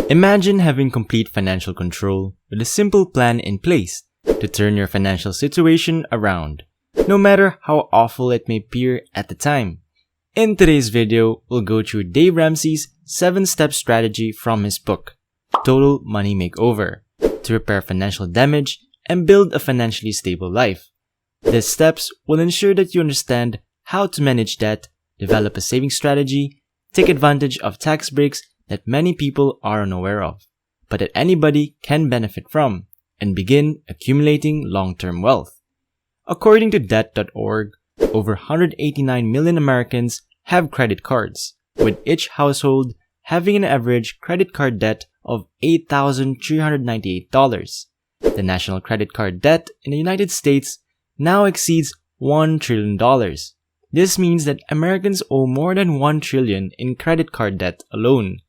Imagine having complete financial control with a simple plan in place to turn your financial situation around, no matter how awful it may appear at the time. In today's video, we'll go through Dave Ramsey's 7-step strategy from his book, Total Money Makeover, to repair financial damage and build a financially stable life. These steps will ensure that you understand how to manage debt, develop a saving strategy, take advantage of tax breaks that many people are unaware of, but that anybody can benefit from, and begin accumulating long-term wealth. According to Debt.org, over 189 million Americans have credit cards, with each household having an average credit card debt of $8,398. The national credit card debt in the United States now exceeds $1 trillion. This means that Americans owe more than $1 trillion in credit card debt alone.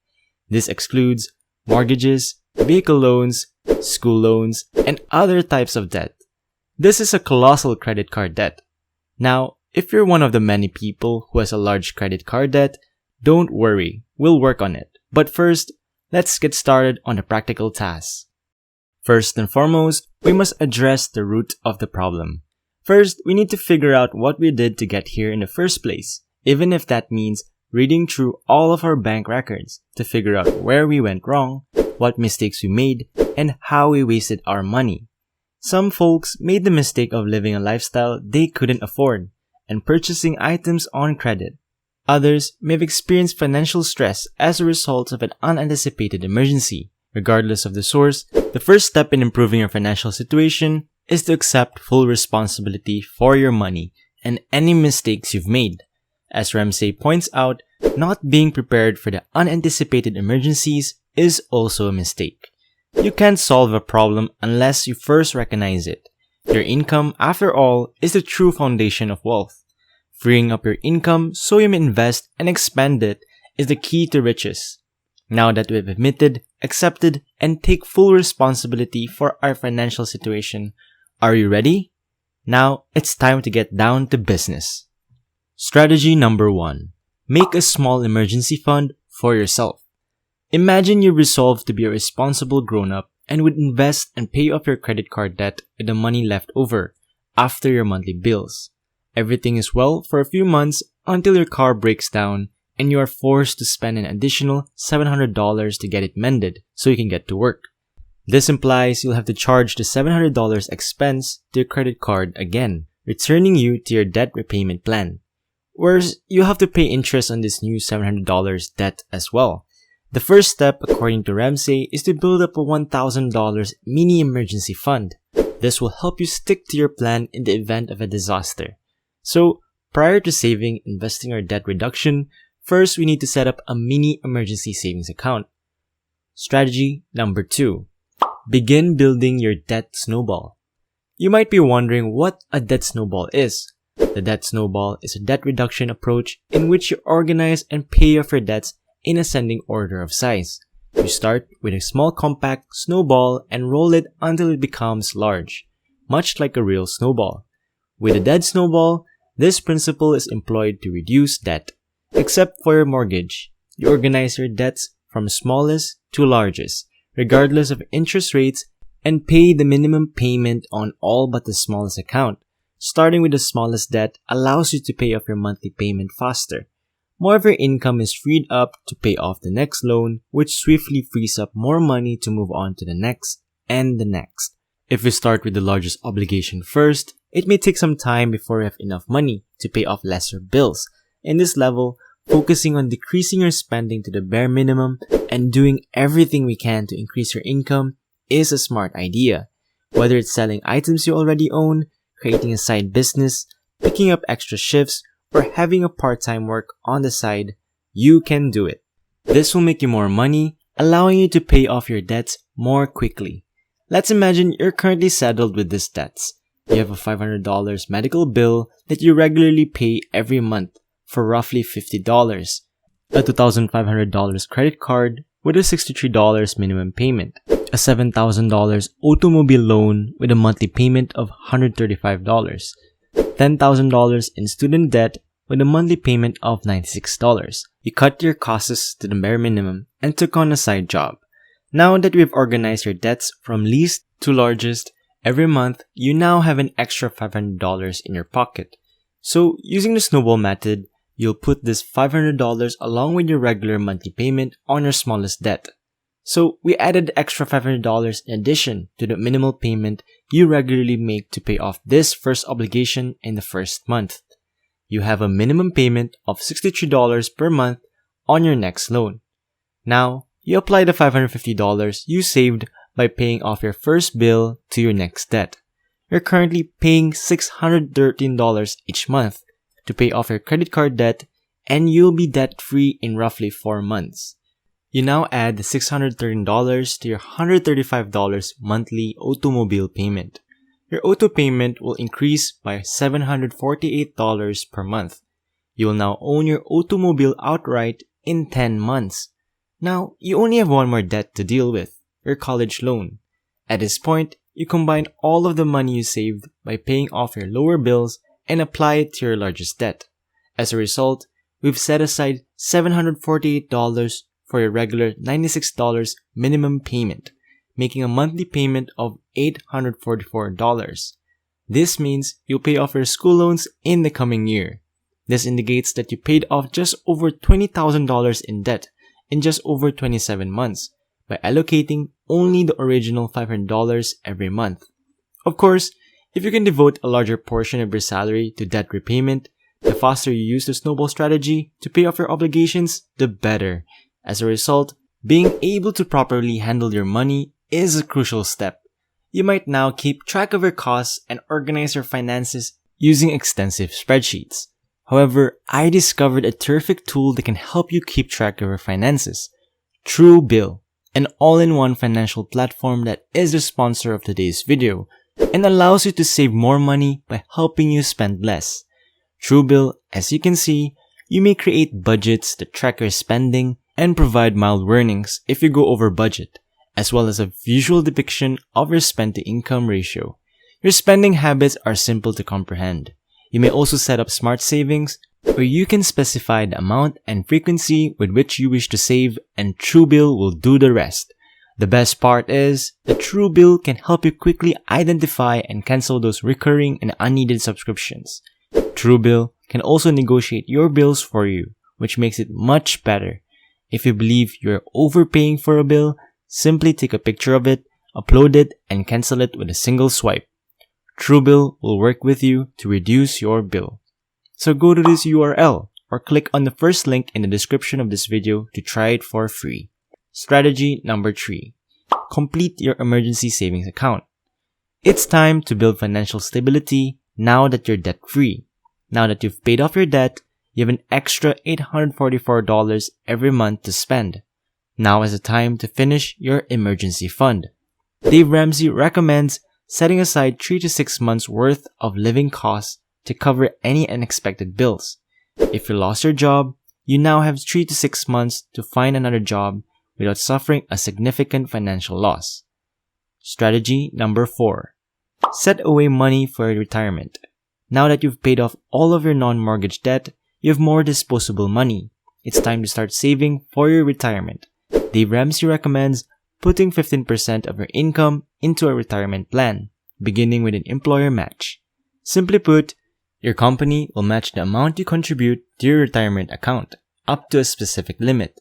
This excludes mortgages, vehicle loans, school loans, and other types of debt. This is a colossal credit card debt. Now, if you're one of the many people who has a large credit card debt, don't worry, we'll work on it. But first, let's get started on the practical tasks. First and foremost, we must address the root of the problem. First, we need to figure out what we did to get here in the first place, even if that means reading through all of our bank records to figure out where we went wrong, what mistakes we made, and how we wasted our money. Some folks made the mistake of living a lifestyle they couldn't afford and purchasing items on credit. Others may have experienced financial stress as a result of an unanticipated emergency. Regardless of the source, the first step in improving your financial situation is to accept full responsibility for your money and any mistakes you've made. As Ramsey points out, not being prepared for the unanticipated emergencies is also a mistake. You can't solve a problem unless you first recognize it. Your income, after all, is the true foundation of wealth. Freeing up your income so you may invest and expand it is the key to riches. Now that we've admitted, accepted, and take full responsibility for our financial situation, are you ready? Now, it's time to get down to business. Strategy number 1. Make a small emergency fund for yourself. Imagine you resolve to be a responsible grown-up and would invest and pay off your credit card debt with the money left over after your monthly bills. Everything is well for a few months until your car breaks down and you are forced to spend an additional $700 to get it mended so you can get to work. This implies you'll have to charge the $700 expense to your credit card again, returning you to your debt repayment plan. Whereas you have to pay interest on this new $700 debt as well. The first step, according to Ramsey, is to build up a $1,000 mini emergency fund. This will help you stick to your plan in the event of a disaster. So, prior to saving, investing, or debt reduction, first we need to set up a mini emergency savings account. Strategy number 2. Begin building your debt snowball. You might be wondering what a debt snowball is. The debt snowball is a debt reduction approach in which you organize and pay off your debts in ascending order of size. You start with a small compact snowball and roll it until it becomes large, much like a real snowball. With a debt snowball, this principle is employed to reduce debt. Except for your mortgage, you organize your debts from smallest to largest, regardless of interest rates, and pay the minimum payment on all but the smallest account. Starting with the smallest debt allows you to pay off your monthly payment faster. More of your income is freed up to pay off the next loan, which swiftly frees up more money to move on to the next and the next. If you start with the largest obligation first, it may take some time before you have enough money to pay off lesser bills. In this level, focusing on decreasing your spending to the bare minimum and doing everything we can to increase your income is a smart idea. Whether it's selling items you already own, creating a side business, picking up extra shifts, or having a part-time work on the side, you can do it. This will make you more money, allowing you to pay off your debts more quickly. Let's imagine you're currently saddled with these debts. You have a $500 medical bill that you regularly pay every month for roughly $50, a $2,500 credit card with a $63 minimum payment, a $7,000 automobile loan with a monthly payment of $135, $10,000 in student debt with a monthly payment of $96. You cut your costs to the bare minimum and took on a side job. Now that we've organized your debts from least to largest, every month you now have an extra $500 in your pocket. So using the snowball method, you'll put this $500 along with your regular monthly payment on your smallest debt. So we added extra $500 in addition to the minimal payment you regularly make to pay off this first obligation in the first month. You have a minimum payment of $63 per month on your next loan. Now, you apply the $550 you saved by paying off your first bill to your next debt. You're currently paying $613 each month to pay off your credit card debt, and you'll be debt-free in roughly 4 months. You now add the $613 to your $135 monthly automobile payment. Your auto payment will increase by $748 per month. You will now own your automobile outright in 10 months. Now, you only have one more debt to deal with, your college loan. At this point, you combine all of the money you saved by paying off your lower bills and apply it to your largest debt. As a result, we've set aside $748 for your regular $96 minimum payment, making a monthly payment of $844. This means you'll pay off your school loans in the coming year. This indicates that you paid off just over $20,000 in debt in just over 27 months by allocating only the original $500 every month. Of course, if you can devote a larger portion of your salary to debt repayment, the faster you use the snowball strategy to pay off your obligations, the better. As a result, being able to properly handle your money is a crucial step. You might now keep track of your costs and organize your finances using extensive spreadsheets. However, I discovered a terrific tool that can help you keep track of your finances. Truebill, an all-in-one financial platform that is the sponsor of today's video and allows you to save more money by helping you spend less. Truebill, as you can see, you may create budgets that track your spending and provide mild warnings if you go over budget, as well as a visual depiction of your spend-to-income ratio. Your spending habits are simple to comprehend. You may also set up smart savings where you can specify the amount and frequency with which you wish to save, and Truebill will do the rest. The best part is that Truebill can help you quickly identify and cancel those recurring and unneeded subscriptions. Truebill can also negotiate your bills for you, which makes it much better. If you believe you're overpaying for a bill, simply take a picture of it, upload it, and cancel it with a single swipe. Truebill will work with you to reduce your bill. So go to this URL or click on the first link in the description of this video to try it for free. Strategy number 3. Complete your emergency savings account. It's time to build financial stability now that you're debt-free. Now that you've paid off your debt, you have an extra $844 every month to spend. Now is the time to finish your emergency fund. Dave Ramsey recommends setting aside 3 to 6 months worth of living costs to cover any unexpected bills. If you lost your job, you now have 3 to 6 months to find another job without suffering a significant financial loss. Strategy number 4. Set away money for retirement. Now that you've paid off all of your non-mortgage debt, you have more disposable money. It's time to start saving for your retirement. Dave Ramsey recommends putting 15% of your income into a retirement plan, beginning with an employer match. Simply put, your company will match the amount you contribute to your retirement account, up to a specific limit.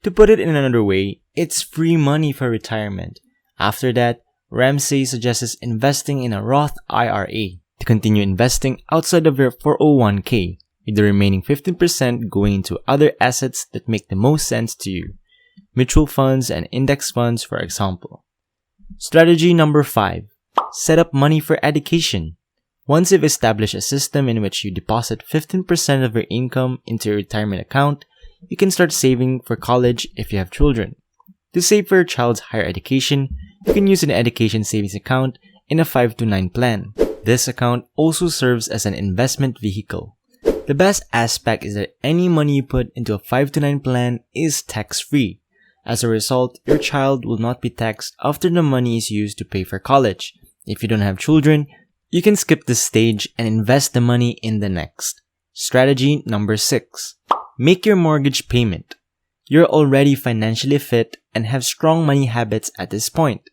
To put it in another way, it's free money for retirement. After that, Ramsey suggests investing in a Roth IRA to continue investing outside of your 401k, with the remaining 15% going into other assets that make the most sense to you. Mutual funds and index funds, for example. Strategy number 5. Set up money for education. Once you've established a system in which you deposit 15% of your income into your retirement account, you can start saving for college if you have children. To save for your child's higher education, you can use an education savings account in a 5-to-9 plan. This account also serves as an investment vehicle. The best aspect is that any money you put into a 5-to-9 plan is tax-free. As a result, your child will not be taxed after the money is used to pay for college. If you don't have children, you can skip this stage and invest the money in the next. Strategy number 6. Make your mortgage payment. You're already financially fit and have strong money habits at this point.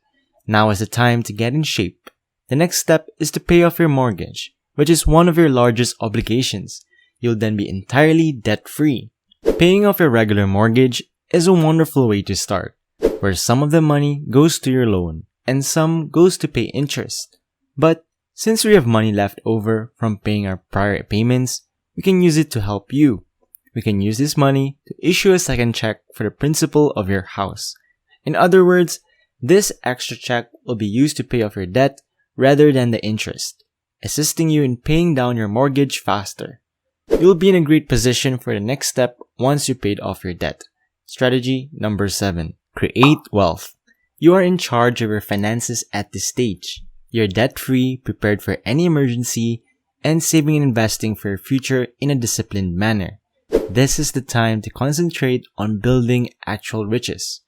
Now is the time to get in shape. The next step is to pay off your mortgage, which is one of your largest obligations. You'll then be entirely debt-free. Paying off your regular mortgage is a wonderful way to start, where some of the money goes to your loan and some goes to pay interest. But since we have money left over from paying our prior payments, we can use it to help you. We can use this money to issue a second check for the principal of your house. In other words, this extra check will be used to pay off your debt rather than the interest, assisting you in paying down your mortgage faster. You'll be in a great position for the next step once you paid off your debt. Strategy number 7. Create wealth. You are in charge of your finances at this stage. You're debt-free, prepared for any emergency, and saving and investing for your future in a disciplined manner. This is the time to concentrate on building actual riches.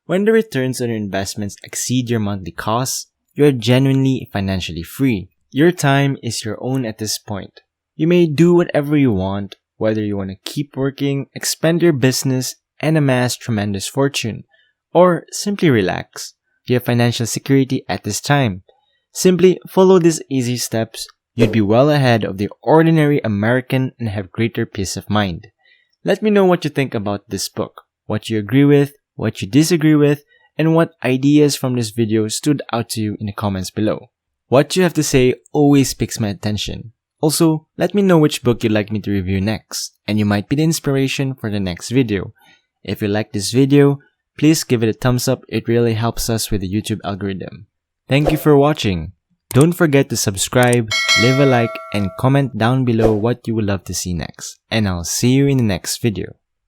When the returns on your investments exceed your monthly costs, you are genuinely financially free. Your time is your own at this point. You may do whatever you want, whether you want to keep working, expand your business, and amass tremendous fortune, or simply relax. You have financial security at this time. Simply follow these easy steps. You'd be well ahead of the ordinary American and have greater peace of mind. Let me know what you think about this book, what you agree with, what you disagree with, and what ideas from this video stood out to you in the comments below. What you have to say always piques my attention. Also, let me know which book you'd like me to review next, and you might be the inspiration for the next video. If you like this video, please give it a thumbs up. It really helps us with the YouTube algorithm. Thank you for watching. Don't forget to subscribe, leave a like, and comment down below what you would love to see next. And I'll see you in the next video.